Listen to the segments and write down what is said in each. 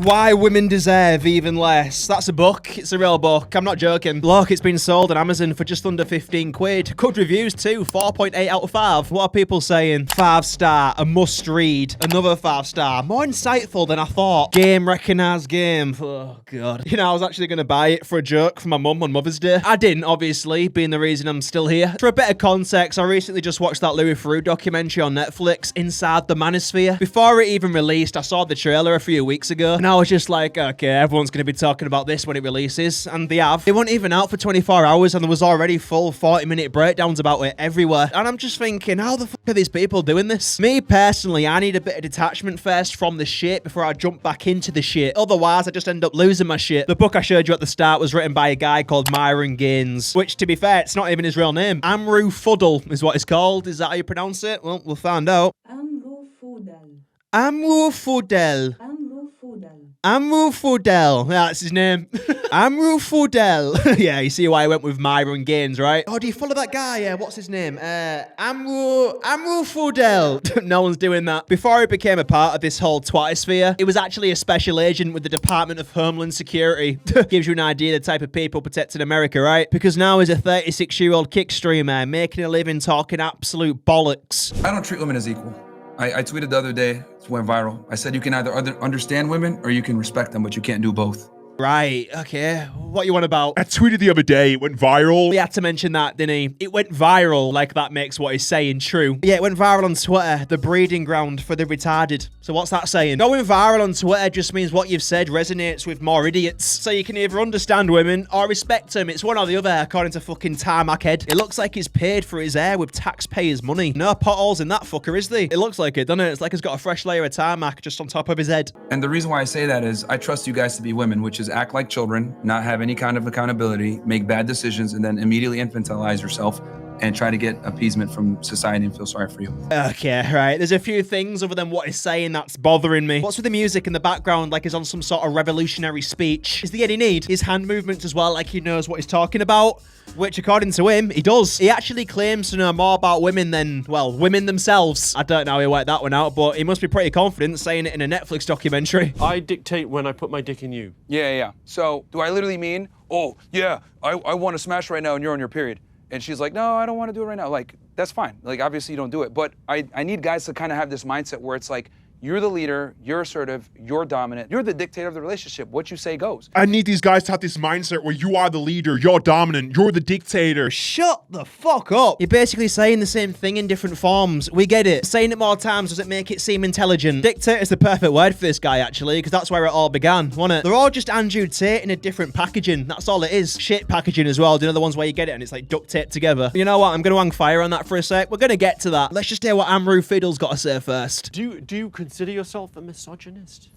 Why Women Deserve Even Less. That's a book. It's a real book. I'm not joking. Look, it's been sold on Amazon for just under 15 quid. Good reviews too. 4.8 out of 5. What are people saying? 5-star. A must read. Another 5-star. More insightful than I thought. Game recognised game. Oh, God. You know, I was actually going to buy it for a joke for my mum on Mother's Day. I didn't, obviously, being the reason I'm still here. For a bit of context, I recently just watched that Louis Theroux documentary on Netflix, Inside the Manosphere. Before it even released, I saw the trailer a few weeks ago, and I was just like, okay, everyone's going to be talking about this when it releases, and they have. It wasn't even out for 24 hours, and there was already full 40-minute breakdowns about it everywhere. And I'm just thinking, how the fuck are these people doing this? Me, personally, I need a bit of detachment first from the shit before I jump back into the shit. Otherwise, I just end up losing my shit. The book I showed you at the start was written by a guy called Myron Gaines, which, to be fair, it's not even his real name. Andrew Fuddle is what it's called. Is that how you pronounce it? Well, we'll find out. Andrew Fuddle. Andrew Fuddle. Andrew Fuddle. Andrew Fuddle. Yeah, that's his name. Andrew Fuddle. Yeah, you see why I went with Myron Gaines, right? Oh, do you follow that guy? Yeah, what's his name? Andrew Fuddle. No one's doing that. Before he became a part of this whole twatosphere, he was actually a special agent with the Department of Homeland Security. Gives you an idea of the type of people protecting America, right? Because now he's a 36-year-old kick streamer making a living talking absolute bollocks. I don't treat women as equal. I tweeted the other day, it went viral. I said you can either understand women or you can respect them, but you can't do both. Right, okay. What you want about? I tweeted the other day, it went viral. He had to mention that, didn't he? It went viral, like that makes what he's saying true. Yeah, it went viral on Twitter, the breeding ground for the retarded. So what's that saying? Going viral on Twitter just means what you've said resonates with more idiots. So you can either understand women or respect them. It's one or the other, according to fucking Tarmac Head. It looks like he's paid for his hair with taxpayers' money. No potholes in that fucker, is there? It looks like it, doesn't it? It's like he's got a fresh layer of tarmac just on top of his head. And the reason why I say that is I trust you guys to be women, which is act like children, not have any kind of accountability, make bad decisions, and then immediately infantilize yourself and try to get appeasement from society and feel sorry for you. Okay, right. There's a few things other than what he's saying that's bothering me. What's with the music in the background like he's on some sort of revolutionary speech? Is the any need? His hand movements as well, like he knows what he's talking about, which according to him, he does. He actually claims to know more about women than, well, women themselves. I don't know how he worked that one out, but he must be pretty confident saying it in a Netflix documentary. I dictate when I put my dick in you. Yeah. So do I literally mean, oh, yeah, I want to smash right now and you're on your period? And she's like, no, I don't want to do it right now. Like, that's fine. Like, obviously you don't do it. But I need guys to kind of have this mindset where it's like, you're the leader, you're assertive, you're dominant, you're the dictator of the relationship. What you say goes. I need these guys to have this mindset where you are the leader, you're dominant, you're the dictator. Shut the fuck up. You're basically saying the same thing in different forms. We get it. Saying it more times doesn't make it seem intelligent. Dictator is the perfect word for this guy, actually, because that's where it all began, wasn't it? They're all just Andrew Tate in a different packaging. That's all it is. Shit packaging as well. Do you know the ones where you get it and it's like duct tape together? You know what? I'm going to hang fire on that for a sec. We're going to get to that. Let's just hear what Andrew Fiddle's got to say first. Do you consider yourself a misogynist?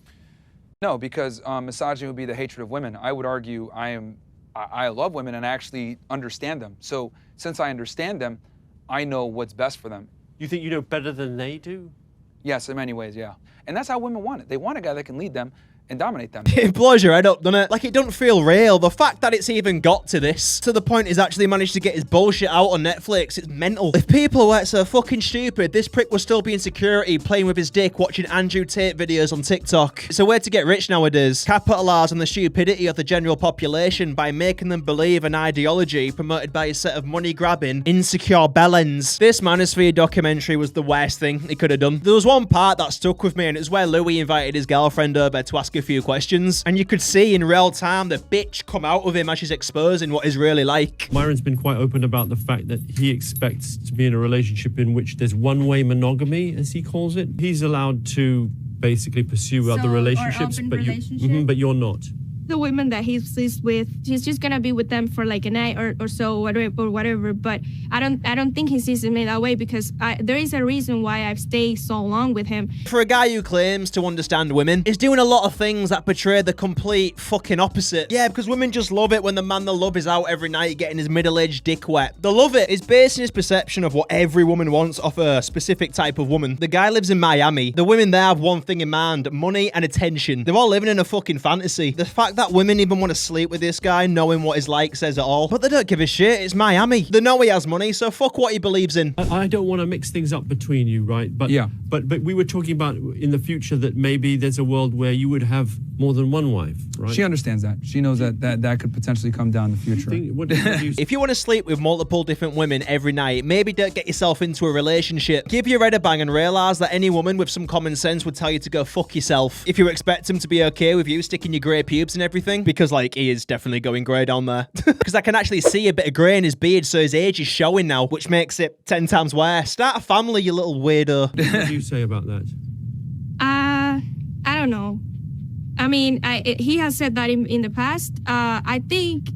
No, because misogyny would be the hatred of women. I would argue I love women and I actually understand them. So since I understand them, I know what's best for them. You think you know better than they do? Yes, in many ways, yeah. And that's how women want it. They want a guy that can lead them and dominate them. It blows your head up, doesn't it? Like, it don't feel real. The fact that it's even got to this, to the point he's actually managed to get his bullshit out on Netflix, it's mental. If people weren't so fucking stupid, this prick would still be in security playing with his dick watching Andrew Tate videos on TikTok. It's a way to get rich nowadays. Capitalise on the stupidity of the general population by making them believe an ideology promoted by a set of money-grabbing, insecure bellends. This Manosphere documentary was the worst thing he could have done. There was one part that stuck with me, and it was where Louis invited his girlfriend over to ask a few questions, and you could see in real time the bitch come out of him as she's exposing what he's really like. Myron's been quite open about the fact that he expects to be in a relationship in which there's one-way monogamy, as he calls it. He's allowed to basically pursue other relationships, but you're not. The women that he's with, he's just gonna be with them for like a night or so, whatever. But I don't think he sees it that way, because there is a reason why I've stayed so long with him. For a guy who claims to understand women, he's doing a lot of things that portray the complete fucking opposite. Yeah, because women just love it when the man they love is out every night getting his middle-aged dick wet. They love it. He's basing his perception of what every woman wants off a specific type of woman. The guy lives in Miami. The women there have one thing in mind: money and attention. They're all living in a fucking fantasy. The fact that that women even want to sleep with this guy, knowing what he's like says it all. But they don't give a shit. It's Miami. They know he has money, so fuck what he believes in. I don't want to mix things up between you, right? But Yeah. But we were talking about in the future that maybe there's a world where you would have more than one wife, right? She understands that. She knows that could potentially come down in the future. What do you If you want to sleep with multiple different women every night, maybe don't get yourself into a relationship. Give your head a bang and realise that any woman with some common sense would tell you to go fuck yourself. If you expect him to be okay with you sticking your grey pubes and everything, because like he is definitely going grey down there. Because I can actually see a bit of grey in his beard, so his age is showing now, which makes it 10 times worse. Start a family, you little weirdo. What do you say about that? I don't know. I mean, he has said that in the past. I think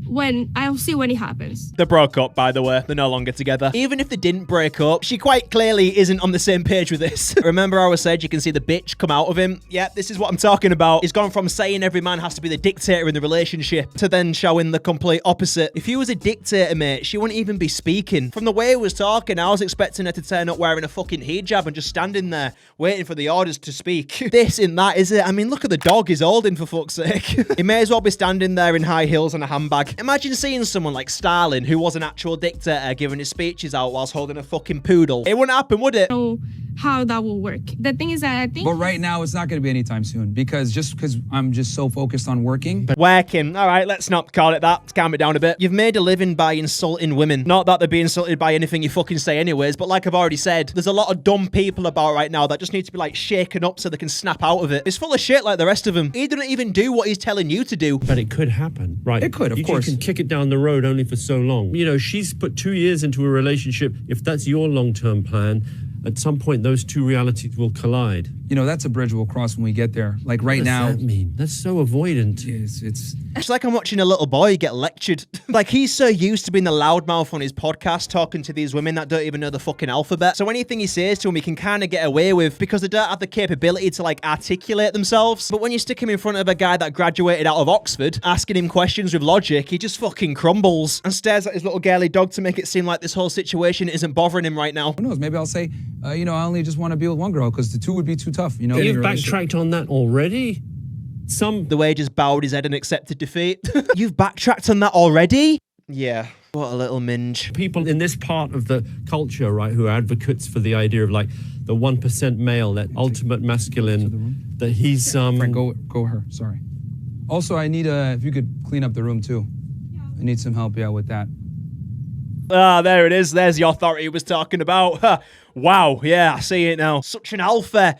I'll see when it happens. They broke up, by the way. They're no longer together. Even if they didn't break up, she quite clearly isn't on the same page with this. Remember how I said you can see the bitch come out of him? Yeah, this is what I'm talking about. He's gone from saying every man has to be the dictator in the relationship to then showing the complete opposite. If he was a dictator, mate, she wouldn't even be speaking. From the way he was talking, I was expecting her to turn up wearing a fucking hijab and just standing there waiting for the orders to speak. This and that, is it? I mean, look at the dog he's holding, for fuck's sake. He may as well be standing there in high heels and a handbag. Imagine seeing someone like Stalin, who was an actual dictator, giving his speeches out whilst holding a fucking poodle. It wouldn't happen, would it? Know how that will work. The thing is that I think. But right now, it's not going to be anytime soon because I'm just so focused on working. Working. All right, let's not call it that. Let's calm it down a bit. You've made a living by insulting women. Not that they'd be insulted by anything you fucking say anyways, but like I've already said, there's a lot of dumb people about right now that just need to be like shaken up so they can snap out of it. It's full of shit like the rest of them. He didn't even do what he's telling you to do. But it could happen, right? It could, of course. You can kick it down the road only for so long. You know, she's put 2 years into a relationship. If that's your long-term plan, at some point those two realities will collide. You know, that's a bridge we'll cross when we get there. Like right now. What does that mean? That's so avoidant. It's like I'm watching a little boy get lectured. Like he's so used to being the loudmouth on his podcast talking to these women that don't even know the fucking alphabet. So anything he says to them, he can kind of get away with because they don't have the capability to like articulate themselves. But when you stick him in front of a guy that graduated out of Oxford, asking him questions with logic, he just fucking crumbles and stares at his little girly dog to make it seem like this whole situation isn't bothering him right now. Who knows? Maybe I'll say, I only just want to be with one girl because the two would be too tough. You know, You've backtracked on that already? The way he just bowed his head and accepted defeat. You've backtracked on that already? Yeah. What a little minge. People in this part of the culture, right, who are advocates for the idea of like the 1% male, that ultimate masculine, that he's Frank, go her. Sorry. Also, I need if you could clean up the room too. I need some help, with that. Ah, there it is. There's the authority he was talking about. Wow, yeah, I see it now. Such an alpha.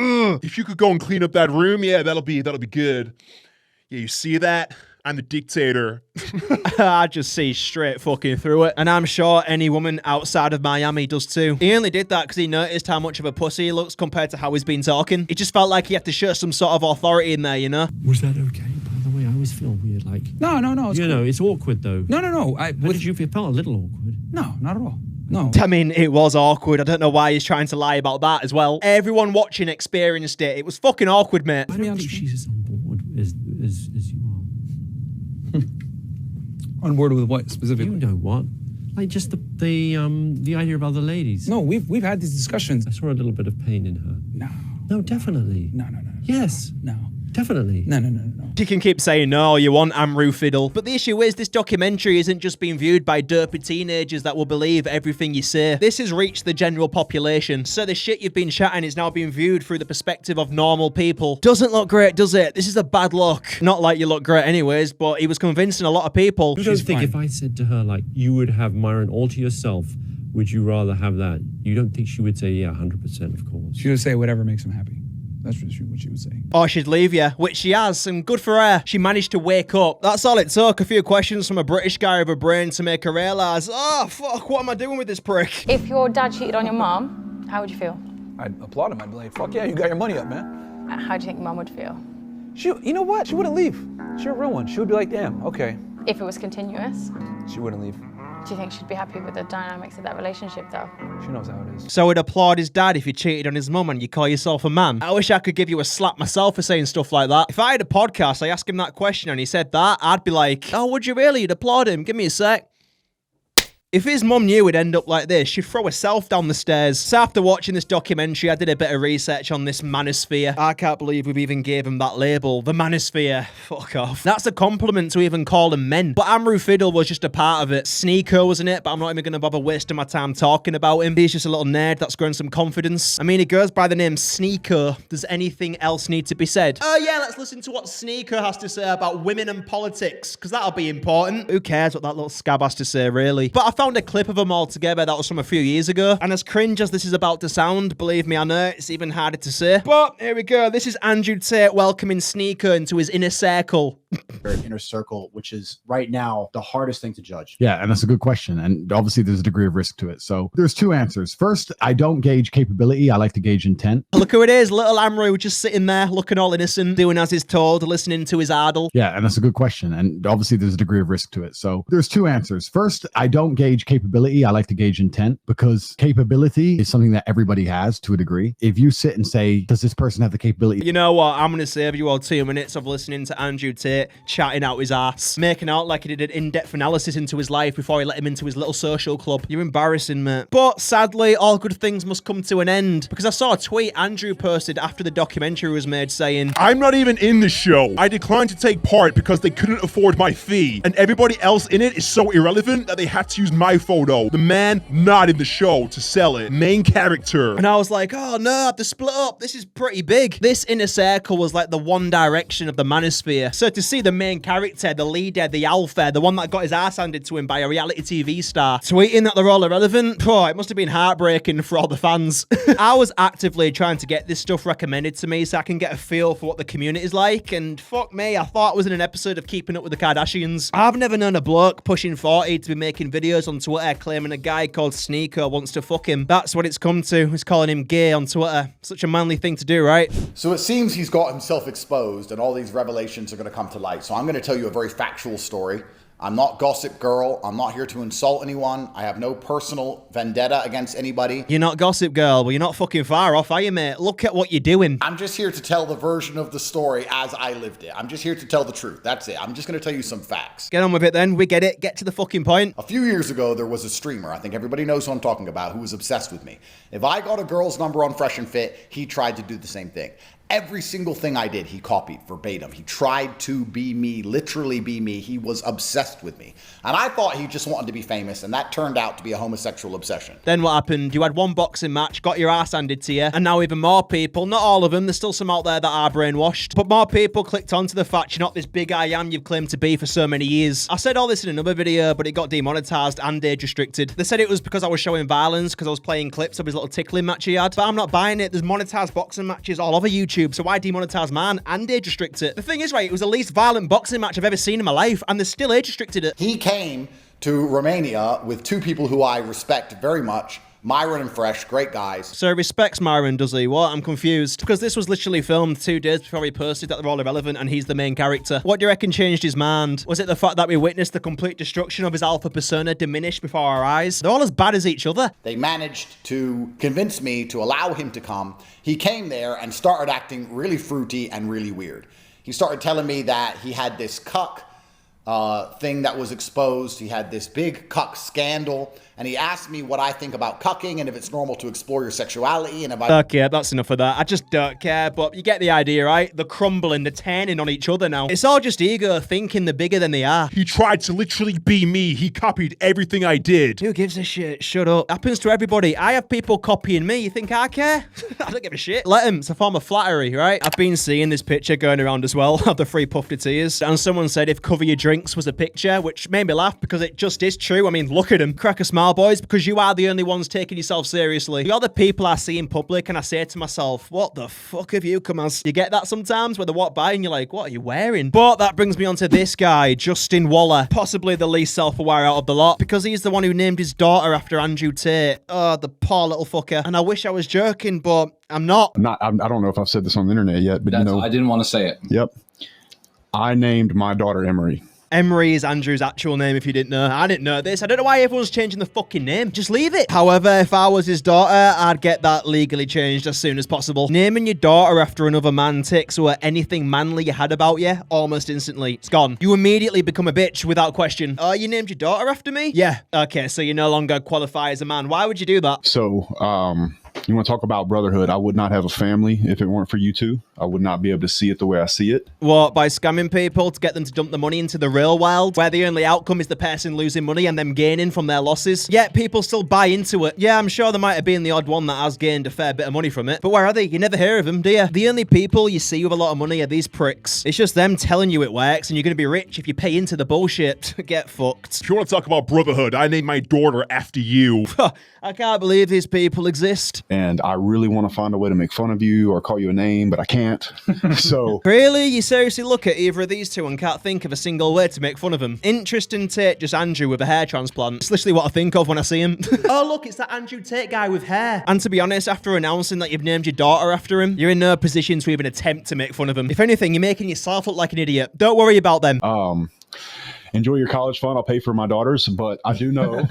If you could go and clean up that room, yeah, that'll be good. Yeah, you see that? I'm the dictator. I just see straight fucking through it. And I'm sure any woman outside of Miami does too. He only did that because he noticed how much of a pussy he looks compared to how he's been talking. He just felt like he had to show some sort of authority in there, you know? Was that okay? By the way, I always feel weird, like... No. It's cool. It's awkward, though. No. How did you feel? It felt a little awkward. No, not at all. No. I mean, it was awkward. I don't know why he's trying to lie about that as well. Everyone watching experienced it. It was fucking awkward, mate. I don't think she's as on board as you are. On board with what specifically? You know what? Like just the idea of other ladies. No, we've had these discussions. I saw a little bit of pain in her. No, definitely. No. Yes. No. Definitely. No. You can keep saying no all you want, Amru Fiddle. But the issue is, this documentary isn't just being viewed by dopey teenagers that will believe everything you say. This has reached the general population. So the shit you've been chatting is now being viewed through the perspective of normal people. Doesn't look great, does it? This is a bad look. Not like you look great anyways, but he was convincing a lot of people. You don't think if I said to her, like, you would have Myron all to yourself, would you rather have that? You don't think she would say, yeah, 100%, of course. She would say whatever makes him happy. That's what she would say. Or she'd leave you, which she has, and good for her. She managed to wake up. That's all it took, a few questions from a British guy with a brain to make her realise, oh, fuck, what am I doing with this prick? If your dad cheated on your mum, how would you feel? I'd applaud him. I'd be like, fuck yeah, you got your money up, man. How do you think mum would feel? You know what? She wouldn't leave. She's a real one. She would be like, damn, okay. If it was continuous, She wouldn't leave. do you think she'd be happy with the dynamics of that relationship though? She knows how it is. So he'd applaud his dad if he cheated on his mum and you call yourself a man. I wish I could give you a slap myself for saying stuff like that. If I had a podcast, I asked him that question and he said that, I'd be like, oh, would you really? You'd applaud him. Give me a sec. If his mum knew it'd end up like this, she'd throw herself down the stairs. So after watching this documentary, I did a bit of research on this Manosphere. I can't believe we've even gave him that label, the Manosphere. Fuck off. That's a compliment to even call them men. But Amru Fiddle was just a part of it. Sneaker was in it, but I'm not even going to bother wasting my time talking about him. He's just a little nerd that's grown some confidence. I mean, he goes by the name Sneaker. Does anything else need to be said? Oh yeah, let's listen to what Sneaker has to say about women and politics, because that'll be important. Who cares what that little scab has to say, really? But I found a clip of them all together that was from a few years ago, and as cringe as this is about to sound, believe me, I know it's even harder to say. But here we go. This is Andrew Tate welcoming Sneaker into his inner circle. Inner circle, which is right now the hardest thing to judge. Yeah, and that's a good question. And obviously there's a degree of risk to it. So there's two answers. First, I don't gauge capability. I like to gauge intent. Look who it is, little Amru just sitting there, looking all innocent, doing as he's told, listening to his idol. Yeah, and that's a good question. And obviously there's a degree of risk to it. So there's two answers. First, I don't gauge capability. I like to gauge intent, because capability is something that everybody has to a degree. If you sit and say, does this person have the capability? You know what? I'm going to save you all 2 minutes of listening to Andrew Tate chatting out his ass, making out like he did an in-depth analysis into his life before he let him into his little social club. You're embarrassing, mate. But sadly, all good things must come to an end, because I saw a tweet Andrew posted after the documentary was made saying, I'm not even in the show. I declined to take part because they couldn't afford my fee. And everybody else in it is so irrelevant that they had to use my photo. The man not in the show to sell it. Main character. and I was like, oh no, I have to split up. This is pretty big. This inner circle was like the One Direction of the Manosphere. So to see the main character, the leader, the alpha, the one that got his ass handed to him by a reality TV star, tweeting that they're all irrelevant, oh, it must have been heartbreaking for all the fans. I was actively trying to get this stuff recommended to me so I can get a feel for what the community's like, and fuck me, I thought it was in an episode of Keeping Up with the Kardashians. I've never known a bloke pushing 40 to be making videos on Twitter claiming a guy called Sneaker wants to fuck him. That's what it's come to, is calling him gay on Twitter. Such a manly thing to do, right? So it seems he's got himself exposed and all these revelations are going to come to light. So I'm going to tell you a very factual story. I'm not Gossip Girl. I'm not here to insult anyone. I have no personal vendetta against anybody. You're not Gossip Girl, but you're not fucking far off, are you, mate? Look at what you're doing. I'm just here to tell the version of the story as I lived it. I'm just here to tell the truth. That's it. I'm just going to tell you some facts. Get on with it then. We get it. Get to the fucking point. A few years ago, there was a streamer, I think everybody knows who I'm talking about, who was obsessed with me. If I got a girl's number on Fresh and Fit, he tried to do the same thing. Every single thing I did, he copied verbatim. He tried to be me, literally be me. He was obsessed with me. And I thought he just wanted to be famous, and that turned out to be a homosexual obsession. Then what happened? You had one boxing match, got your ass handed to you, and now even more people, not all of them, there's still some out there that are brainwashed, but more people clicked onto the fact you're not this big I am you've claimed to be for so many years. I said all this in another video, but it got demonetized and age restricted. They said it was because I was showing violence, because I was playing clips of his little tickling match he had, but I'm not buying it. There's monetized boxing matches all over YouTube, so why demonetize mine and age restrict it? The thing is, right, it was the least violent boxing match I've ever seen in my life, and they still age restricted it. He came to Romania with two people who I respect very much, Myron and Fresh, great guys. So he respects Myron, does he? What? I'm confused. Because this was literally filmed 2 days before he posted that they're all irrelevant and he's the main character. What do you reckon changed his mind? Was it the fact that we witnessed the complete destruction of his alpha persona diminish before our eyes? They're all as bad as each other. They managed to convince me to allow him to come. He came there and started acting really fruity and really weird. He started telling me that he had this cuck thing that was exposed. He had this big cuck scandal, and he asked me what I think about cucking and if it's normal to explore your sexuality, and if I... Okay, that's enough of that. I just don't care, but you get the idea, right? They're crumbling, they're turning on each other now. It's all just ego thinking they're bigger than they are. He tried to literally be me. He copied everything I did. Who gives a shit? Shut up. Happens to everybody. I have people copying me. You think I care? I don't give a shit. Let them. It's a form of flattery, right? I've been seeing this picture going around as well of the 3 Pufferteers, and someone said if Cover Your Drinks was a picture, which made me laugh because it just is true. I mean, look at him. Crack a smile, boys, because you are the only ones taking yourself seriously. The other people I see in public and I say to myself, what the fuck have you come as? You get that sometimes where they walk by and you're like, what are you wearing? But that brings me on to this guy, Justin Waller, possibly the least self-aware out of the lot because he's the one who named his daughter after Andrew Tate. Oh, the poor little fucker. And I wish I was joking, but I'm not. I don't know if I've said this on the internet yet, but you know. I didn't want to say it. Yep. I named my daughter Emery. Emery is Andrew's actual name if you didn't know. I didn't know this. I don't know why everyone's changing the fucking name. Just leave it. However, if I was his daughter, I'd get that legally changed as soon as possible. Naming your daughter after another man takes away anything manly you had about you almost instantly. It's gone. You immediately become a bitch without question. Oh, you named your daughter after me? Yeah. Okay, so you no longer qualify as a man. Why would you do that? So, you want to talk about brotherhood? I would not have a family if it weren't for you two. I would not be able to see it the way I see it. What, by scamming people to get them to dump the money into the real world, where the only outcome is the person losing money and them gaining from their losses? Yet people still buy into it. Yeah, I'm sure there might have been the odd one that has gained a fair bit of money from it. But where are they? You never hear of them, do you? The only people you see with a lot of money are these pricks. It's just them telling you it works and you're going to be rich if you pay into the bullshit. Get fucked. If you want to talk about brotherhood, I named my daughter after you. I can't believe these people exist. And I really want to find a way to make fun of you or call you a name, but I can't. So really? You seriously look at either of these two and can't think of a single way to make fun of them? Interesting Tate, just Andrew with a hair transplant. It's literally what I think of when I see him. Oh look, it's that Andrew Tate guy with hair. And to be honest, after announcing that you've named your daughter after him, you're in no position to even attempt to make fun of him. If anything, you're making yourself look like an idiot. Don't worry about them. Enjoy your college fund. I'll pay for my daughters, but I do know,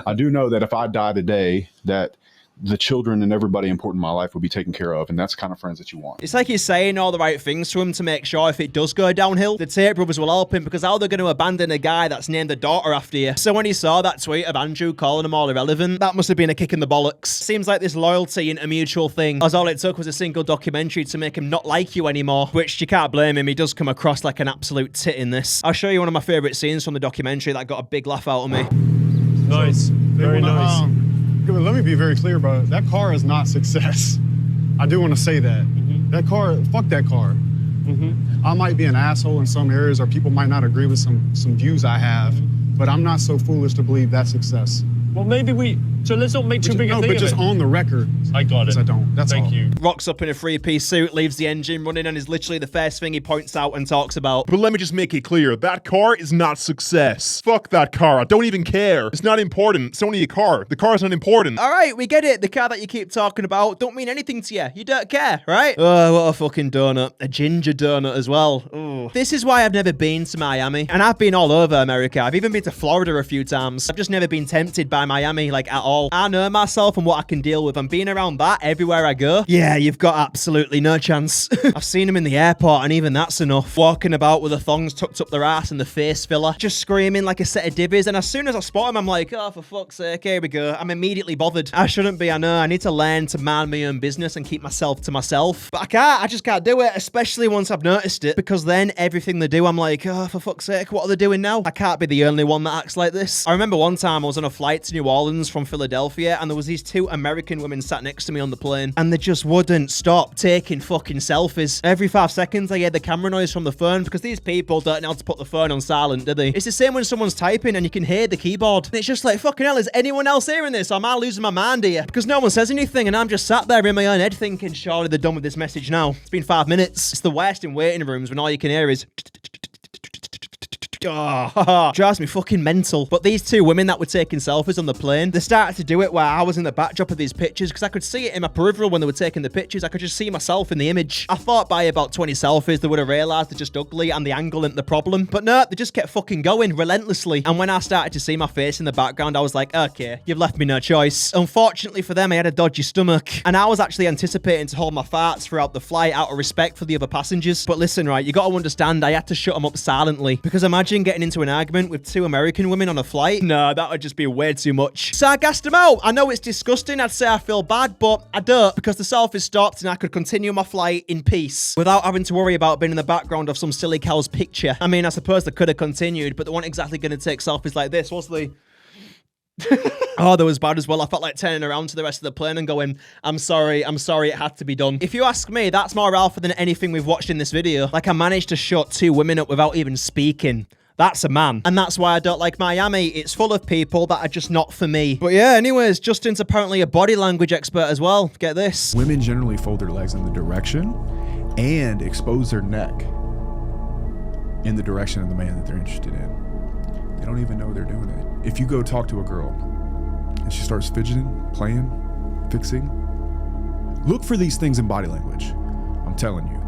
I do know that if I die today, that the children and everybody important in my life will be taken care of, and that's the kind of friends that you want. It's like he's saying all the right things to him to make sure if it does go downhill, the Tate brothers will help him, because how they're going to abandon a guy that's named a daughter after you? So when he saw that tweet of Andrew calling them all irrelevant, that must have been a kick in the bollocks. Seems like this loyalty ain't a mutual thing, as all it took was a single documentary to make him not like you anymore, which you can't blame him. He does come across like an absolute tit in this. I'll show you one of my favourite scenes from the documentary that got a big laugh out of me. Nice. Very nice. Let me be very clear about it. That car is not success. I do want to say that. That car, fuck that car. I might be an asshole in some areas, or people might not agree with some views I have, but I'm not so foolish to believe that's success. Well, maybe so let's not make too big a thing of it. But just on the record. I got it. I don't. That's all. Thank you. Rocks up in a three-piece suit, leaves the engine running, and is literally the first thing he points out and talks about. But let me just make it clear, that car is not success. Fuck that car. I don't even care. It's not important. It's only a car. The car is not important. All right, we get it. The car that you keep talking about don't mean anything to you. You don't care, right? Oh, what a fucking donut. A ginger donut as well. Ooh. This is why I've never been to Miami. And I've been all over America. I've even been to Florida a few times. I've just never been tempted by Miami, like, at all. I know myself and what I can deal with. I'm being around that everywhere I go. Yeah, you've got absolutely no chance. I've seen them in the airport, and even that's enough. Walking about with the thongs tucked up their ass and the face filler, just screaming like a set of divvies. And as soon as I spot him, I'm like, oh, for fuck's sake, here we go. I'm immediately bothered. I shouldn't be, I know. I need to learn to mind my own business and keep myself to myself. But I can't. I just can't do it, especially once I've noticed it, because then everything they do, I'm like, oh, for fuck's sake, what are they doing now? I can't be the only one that acts like this. I remember one time I was on a flight to New Orleans from Philadelphia, and there was these two American women sat next to me on the plane, and they just wouldn't stop taking fucking selfies. Every 5 seconds I hear the camera noise from the phone, because these people don't know how to put the phone on silent, do they? It's the same when someone's typing and you can hear the keyboard. And it's just like, fucking hell, is anyone else hearing this? Or am I losing my mind here? Because no one says anything, and I'm just sat there in my own head thinking, surely they're done with this message now. It's been 5 minutes. It's the worst in waiting rooms when all you can hear is... Oh, drives me fucking mental. But these two women that were taking selfies on the plane, they started to do it while I was in the backdrop of these pictures, because I could see it in my peripheral when they were taking the pictures. I could just see myself in the image. I thought by about 20 selfies they would have realised they're just ugly and the angle isn't the problem. But no, they just kept fucking going relentlessly. And when I started to see my face in the background, I was like, okay, you've left me no choice. Unfortunately for them, I had a dodgy stomach, and I was actually anticipating to hold my farts throughout the flight out of respect for the other passengers. But listen, right, you gotta understand, I had to shut them up silently, because imagine getting into an argument with two American women on a flight. No, that would just be way too much. So I gassed them out. I know it's disgusting. I'd say I feel bad, but I don't, because the selfie stopped and I could continue my flight in peace without having to worry about being in the background of some silly cow's picture. I mean, I suppose they could have continued, but they weren't exactly going to take selfies like this, was they? Oh, that was bad as well. I felt like turning around to the rest of the plane and going, I'm sorry, it had to be done. If you ask me, that's more alpha than anything we've watched in this video. Like, I managed to shut two women up without even speaking. That's a man. And that's why I don't like Miami. It's full of people that are just not for me. But yeah, anyways, Justin's apparently a body language expert as well. Get this. Women generally fold their legs in the direction and expose their neck in the direction of the man that they're interested in. They don't even know they're doing it. If you go talk to a girl and she starts fidgeting, playing, fixing, look for these things in body language. I'm telling you,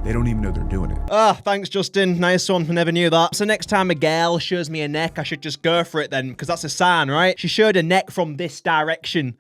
They don't even know they're doing it. Ah, thanks, Justin. Nice one. I never knew that. So next time a girl shows me a neck, I should just go for it then, because that's a sign, right? She showed a neck from this direction.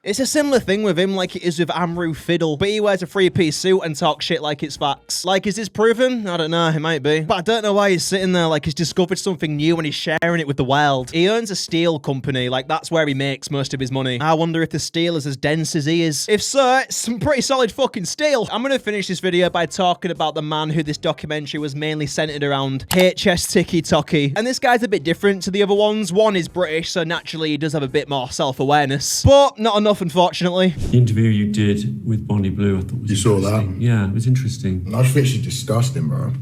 It's a similar thing with him like it is with Amru Fiddle, but he wears a three-piece suit and talks shit like it's facts. Like, is this proven? I don't know, it might be. But I don't know why he's sitting there like he's discovered something new and he's sharing it with the world. He owns a steel company, like that's where he makes most of his money. I wonder if the steel is as dense as he is. If so, it's some pretty solid fucking steel. I'm gonna finish this video by talking about the man who this documentary was mainly centered around, HS Tiki Toki. And this guy's a bit different to the other ones. One is British, so naturally he does have a bit more self-awareness, but not enough, unfortunately. The interview you did with Bonnie Blue, I thought was You saw that? Yeah, it was interesting. I just think she's disgusting, bro.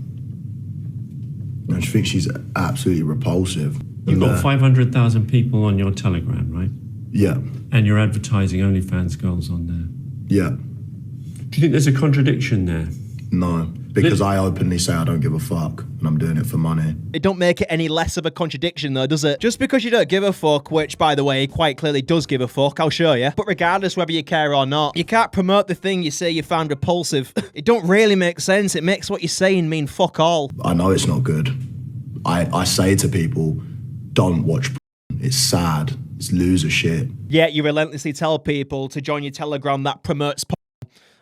I just think she's absolutely repulsive. You've got 500,000 people on your Telegram, right? Yeah. And you're advertising OnlyFans girls on there. Yeah. Do you think there's a contradiction there? No, because I openly say I don't give a fuck and I'm doing it for money. It don't make it any less of a contradiction though, does it? Just because you don't give a fuck, which by the way, quite clearly does give a fuck, I'll show you. But regardless whether you care or not, you can't promote the thing you say you found repulsive. It don't really make sense. It makes what you're saying mean fuck all. I know it's not good. I say to people, don't watch porn. It's sad. It's loser shit. Yet you relentlessly tell people to join your Telegram that promotes porn.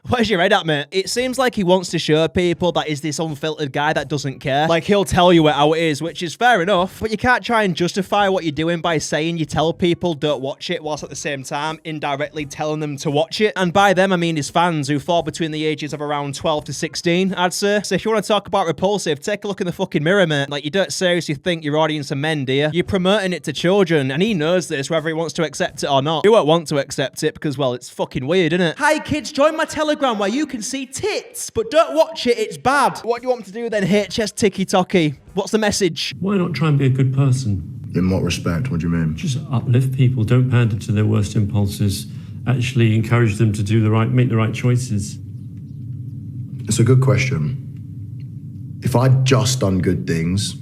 Where's your head at, mate? It seems like he wants to show people that he's this unfiltered guy that doesn't care. Like, he'll tell you how it is, which is fair enough, but you can't try and justify what you're doing by saying you tell people don't watch it, whilst at the same time indirectly telling them to watch it. And by them, I mean his fans, who fall between the ages of around 12 to 16, I'd say. So if you want to talk about repulsive, take a look in the fucking mirror, mate. Like, you don't seriously think your audience are men, do you? You're promoting it to children, and he knows this, whether he wants to accept it or not. He won't want to accept it because, well, it's fucking weird, isn't it? Hi, kids, join my Telegram where you can see tits, but don't watch it, it's bad. What do you want me to do then, HS Tiki Toki? What's the message? Why not try and be a good person? In what respect? What do you mean? Just uplift people, don't pander to their worst impulses, actually encourage them to do make the right choices. It's a good question. If I'd just done good things,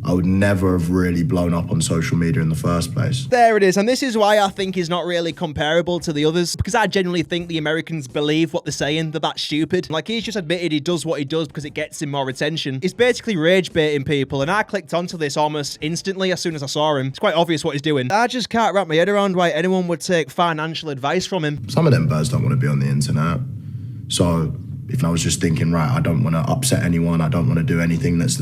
I would never have really blown up on social media in the first place. There it is, and this is why I think he's not really comparable to the others, because I genuinely think the Americans believe what they're saying, they're that stupid. Like, he's just admitted he does what he does because it gets him more attention. He's basically rage baiting people, and I clicked onto this almost instantly as soon as I saw him. It's quite obvious what he's doing. I just can't wrap my head around why anyone would take financial advice from him. Some of them birds don't want to be on the internet. So if I was just thinking, right, I don't want to upset anyone, I don't want to do anything that's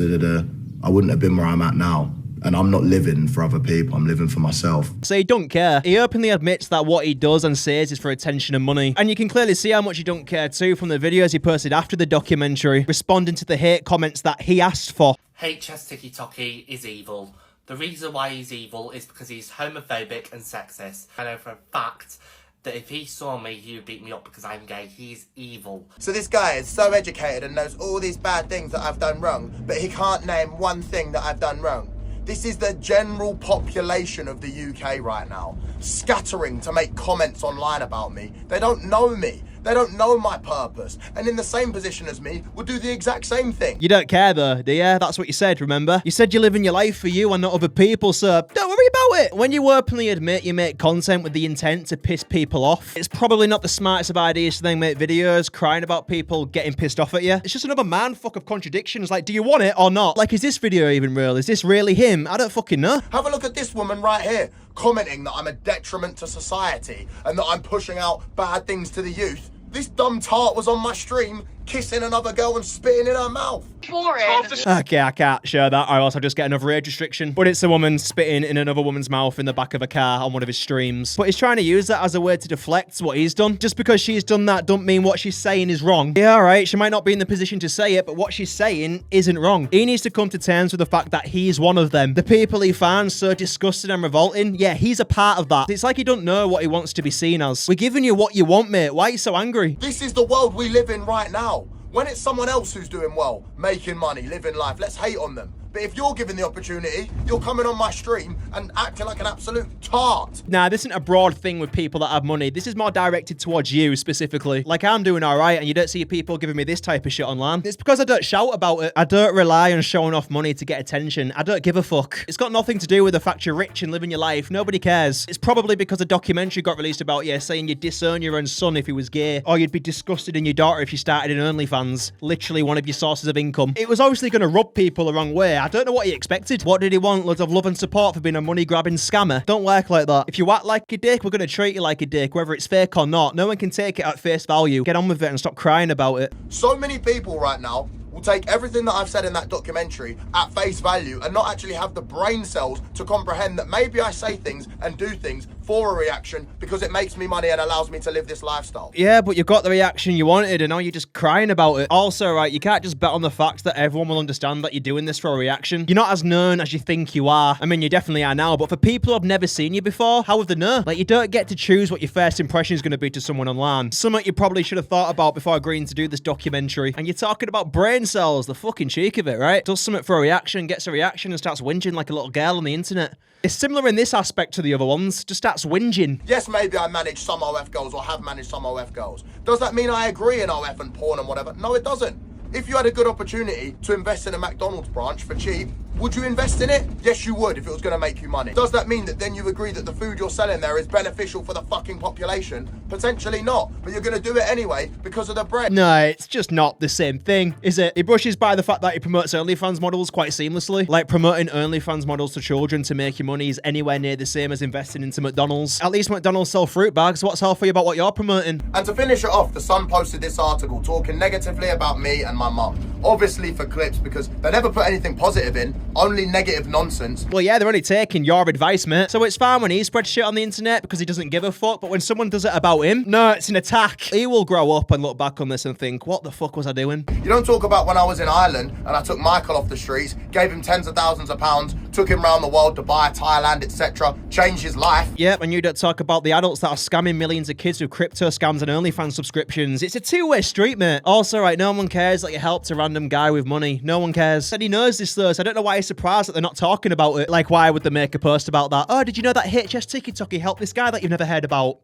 I wouldn't have been where I'm at now. And I'm not living for other people, I'm living for myself. So he don't care. He openly admits that what he does and says is for attention and money. And you can clearly see how much he don't care too from the videos he posted after the documentary, responding to the hate comments that he asked for. HS Tiki Toki is evil. The reason why he's evil is because he's homophobic and sexist. I know for a fact that if he saw me, he would beat me up because I'm gay. He's evil. So this guy is so educated and knows all these bad things that I've done wrong, but he can't name one thing that I've done wrong. This is the general population of the UK right now, scattering to make comments online about me. They don't know me. They don't know my purpose, and in the same position as me, would do the exact same thing. You don't care though, do you? That's what you said, remember? You said you're living your life for you and not other people, so don't worry about it. When you openly admit you make content with the intent to piss people off, it's probably not the smartest of ideas to then make videos crying about people getting pissed off at you. It's just another man fuck of contradictions. Like, do you want it or not? Like, is this video even real? Is this really him? I don't fucking know. Have a look at this woman right here, commenting that I'm a detriment to society and that I'm pushing out bad things to the youth. This dumb tart was on my stream kissing another girl and spitting in her mouth. Boring. Okay, I can't show that, or else I'll just get another age restriction. But it's a woman spitting in another woman's mouth in the back of a car on one of his streams. But he's trying to use that as a way to deflect what he's done. Just because she's done that don't mean what she's saying is wrong. Yeah, alright, she might not be in the position to say it, but what she's saying isn't wrong. He needs to come to terms with the fact that he's one of them. The people he finds so disgusting and revolting, yeah, he's a part of that. It's like he don't know what he wants to be seen as. We're giving you what you want, mate. Why are you so angry? This is the world we live in right now. When it's someone else who's doing well, making money, living life, let's hate on them. But if you're given the opportunity, you're coming on my stream and acting like an absolute tart. Nah, this isn't a broad thing with people that have money. This is more directed towards you specifically. Like, I'm doing all right, and you don't see people giving me this type of shit online. It's because I don't shout about it. I don't rely on showing off money to get attention. I don't give a fuck. It's got nothing to do with the fact you're rich and living your life. Nobody cares. It's probably because a documentary got released about you saying you'd disown your own son if he was gay, or you'd be disgusted in your daughter if she started an OnlyFans, literally one of your sources of income. It was obviously going to rub people the wrong way. I don't know what he expected. What did he want? Loads of love and support for being a money-grabbing scammer? Don't work like that. If you act like a dick, we're going to treat you like a dick, whether it's fake or not. No one can take it at face value. Get on with it and stop crying about it. So many people right now will take everything that I've said in that documentary at face value and not actually have the brain cells to comprehend that maybe I say things and do things for a reaction because it makes me money and allows me to live this lifestyle. Yeah, but you got the reaction you wanted and now you're just crying about it. Also, right, you can't just bet on the fact that everyone will understand that you're doing this for a reaction. You're not as known as you think you are. I mean, you definitely are now, but for people who have never seen you before, how would they know? Like, you don't get to choose what your first impression is going to be to someone online. Something you probably should have thought about before agreeing to do this documentary. And you're talking about brain cells, the fucking cheek of it, right? Does something for a reaction, gets a reaction and starts whinging like a little girl on the internet. It's similar in this aspect to the other ones, just starts whinging. Yes, maybe I manage some OF girls or have managed some OF girls. Does that mean I agree in OF and porn and whatever? No, it doesn't. If you had a good opportunity to invest in a McDonald's branch for cheap, would you invest in it? Yes, you would if it was going to make you money. Does that mean that then you agree that the food you're selling there is beneficial for the fucking population? Potentially not, but you're going to do it anyway because of the bread. No, it's just not the same thing, is it? He brushes by the fact that he promotes OnlyFans models quite seamlessly. Like, promoting OnlyFans models to children to make you money is anywhere near the same as investing into McDonald's. At least McDonald's sell fruit bags. What's healthy about what you're promoting? And to finish it off, The Sun posted this article talking negatively about me and my mum. Obviously for clicks because they never put anything positive in, only negative nonsense. Well, yeah, they're only taking your advice, mate. So it's fine when he spreads shit on the internet because he doesn't give a fuck, but when someone does it about him, no, it's an attack. He will grow up and look back on this and think, what the fuck was I doing? You don't talk about when I was in Ireland and I took Michael off the streets, gave him tens of thousands of pounds, took him around the world, Dubai, Thailand, etc., changed his life. Yep, and you don't talk about the adults that are scamming millions of kids with crypto scams and OnlyFans subscriptions. It's a two-way street, mate. Also, right, no one cares that you helped a random guy with money. No one cares. And he knows this, though, so I don't know why he's surprised that they're not talking about it. Like, why would they make a post about that? Oh, did you know that HS TikTok helped this guy that you've never heard about?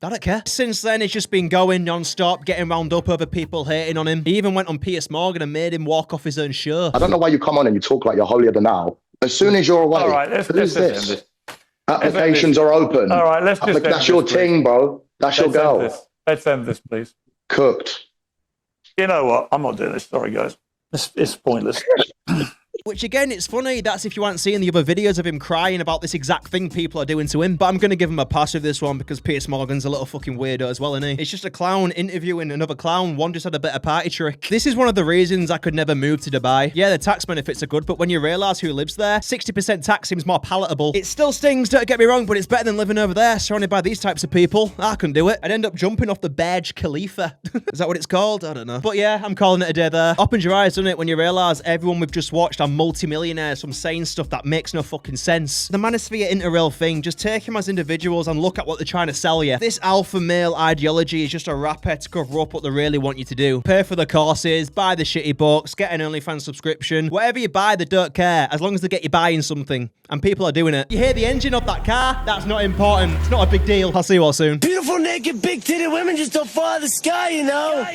I don't care. Since then, it's just been going non-stop, getting wound up over people hating on him. He even went on Piers Morgan and made him walk off his own show. I don't know why you come on and you talk like you're holier than thou. As soon as you're away, all right, who's this? Applications are open. All right, let's just That's your ting, bro. That's your girl. Let's end this, please. Cooked. You know what? I'm not doing this. Sorry, guys. It's pointless. Which, again, it's funny. That's if you aren't seeing the other videos of him crying about this exact thing people are doing to him. But I'm going to give him a pass with this one because Piers Morgan's a little fucking weirdo as well, isn't he? It's just a clown interviewing another clown. One just had a better party trick. This is one of the reasons I could never move to Dubai. Yeah, the tax benefits are good, but when you realise who lives there, 60% tax seems more palatable. It still stings, don't get me wrong, but it's better than living over there, surrounded by these types of people. I couldn't do it. I'd end up jumping off the Burj Khalifa. Is that what it's called? I don't know. But yeah, I'm calling it a day there. Opens your eyes, doesn't it, when you realise everyone we've just watched are multi-millionaires from saying stuff that makes no fucking sense. The Manosphere ain't a real thing. Just take them as individuals and look at what they're trying to sell you. This alpha male ideology is just a rapper to cover up what they really want you to do. Pay for the courses, buy the shitty books, get an OnlyFans subscription. Whatever you buy, they don't care, as long as they get you buying something. And people are doing it. You hear the engine of that car? That's not important. It's not a big deal. I'll see you all soon. Beautiful, naked, big-titted women just don't fall out of the sky, you know?